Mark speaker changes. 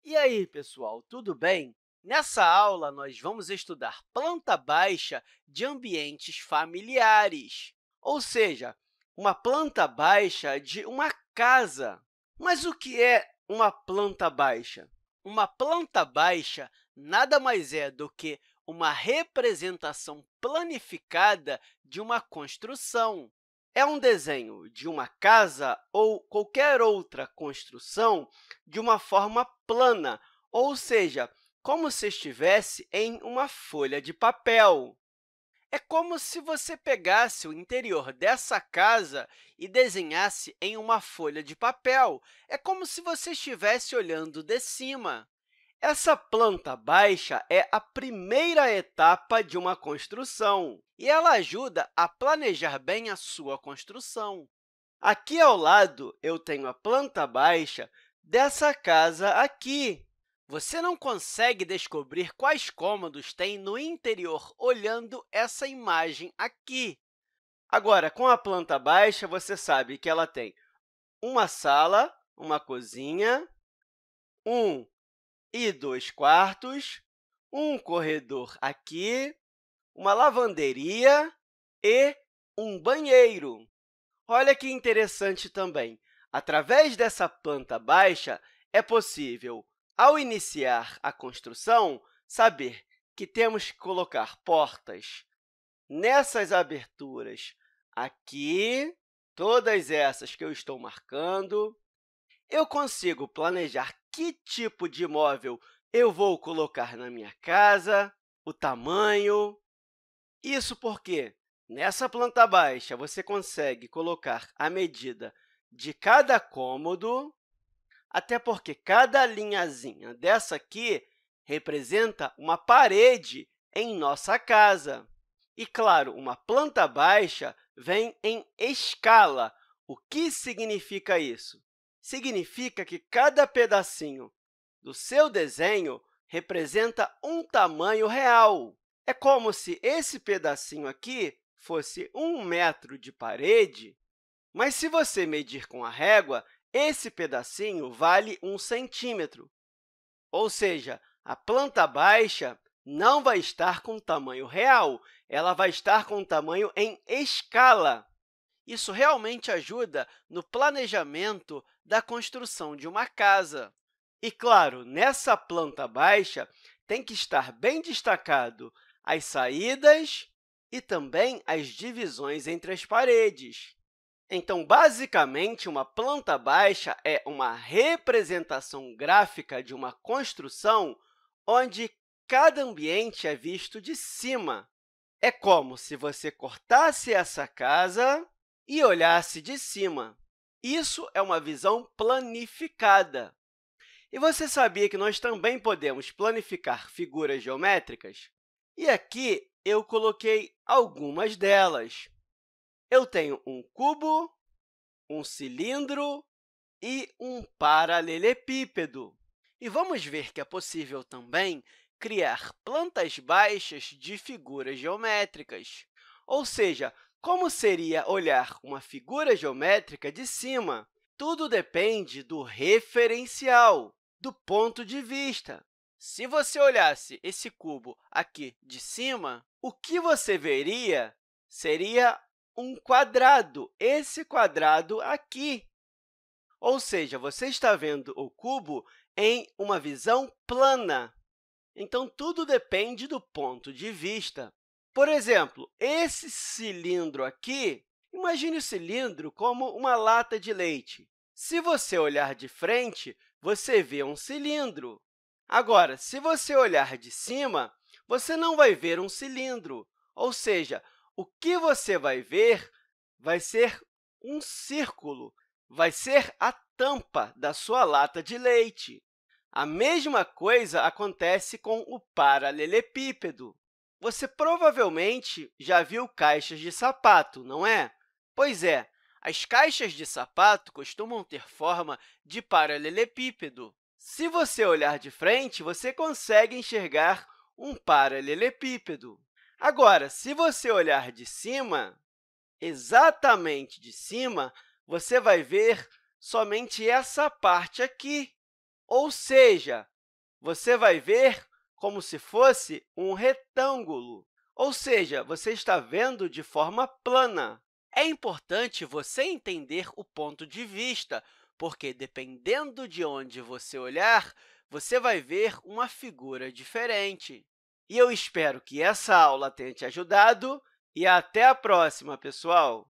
Speaker 1: E aí, pessoal, tudo bem? Nessa aula, nós vamos estudar planta baixa de ambientes familiares, ou seja, uma planta baixa de uma casa. Mas o que é uma planta baixa? Uma planta baixa nada mais é do que uma representação planificada de uma construção. É um desenho de uma casa ou qualquer outra construção de uma forma plana, ou seja, como se estivesse em uma folha de papel. É como se você pegasse o interior dessa casa e desenhasse em uma folha de papel. É como se você estivesse olhando de cima. Essa planta baixa é a primeira etapa de uma construção e ela ajuda a planejar bem a sua construção. Aqui ao lado, eu tenho a planta baixa dessa casa aqui. Você não consegue descobrir quais cômodos tem no interior olhando essa imagem aqui. Agora, com a planta baixa, você sabe que ela tem uma sala, uma cozinha, um e dois quartos, um corredor aqui, uma lavanderia e um banheiro. Olha que interessante também. Através dessa planta baixa, é possível, ao iniciar a construção, saber que temos que colocar portas nessas aberturas aqui, todas essas que eu estou marcando. Eu consigo planejar que tipo de móvel eu vou colocar na minha casa, o tamanho. Isso porque, nessa planta baixa, você consegue colocar a medida de cada cômodo, até porque cada linhazinha dessa aqui representa uma parede em nossa casa. E, claro, uma planta baixa vem em escala. O que significa isso? Significa que cada pedacinho do seu desenho representa um tamanho real. É como se esse pedacinho aqui fosse 1 metro de parede, mas se você medir com a régua, esse pedacinho vale 1 centímetro. Ou seja, a planta baixa não vai estar com tamanho real, ela vai estar com tamanho em escala. Isso realmente ajuda no planejamento da construção de uma casa. E, claro, nessa planta baixa, tem que estar bem destacado as saídas e também as divisões entre as paredes. Então, basicamente, uma planta baixa é uma representação gráfica de uma construção onde cada ambiente é visto de cima. É como se você cortasse essa casa e olhasse de cima. Isso é uma visão planificada. E você sabia que nós também podemos planificar figuras geométricas? E aqui eu coloquei algumas delas. Eu tenho um cubo, um cilindro e um paralelepípedo. E vamos ver que é possível também criar plantas baixas de figuras geométricas. Ou seja, como seria olhar uma figura geométrica de cima? Tudo depende do referencial, do ponto de vista. Se você olhasse esse cubo aqui de cima, o que você veria seria um quadrado, esse quadrado aqui. Ou seja, você está vendo o cubo em uma visão plana. Então, tudo depende do ponto de vista. Por exemplo, esse cilindro aqui, imagine o cilindro como uma lata de leite. Se você olhar de frente, você vê um cilindro. Agora, se você olhar de cima, você não vai ver um cilindro, ou seja, o que você vai ser um círculo, vai ser a tampa da sua lata de leite. A mesma coisa acontece com o paralelepípedo. Você provavelmente já viu caixas de sapato, não é? Pois é, as caixas de sapato costumam ter forma de paralelepípedo. Se você olhar de frente, você consegue enxergar um paralelepípedo. Agora, se você olhar de cima, exatamente de cima, você vai ver somente essa parte aqui. Ou seja, você vai ver como se fosse um retângulo, ou seja, você está vendo de forma plana. É importante você entender o ponto de vista, porque, dependendo de onde você olhar, você vai ver uma figura diferente. E eu espero que essa aula tenha te ajudado e até a próxima, pessoal!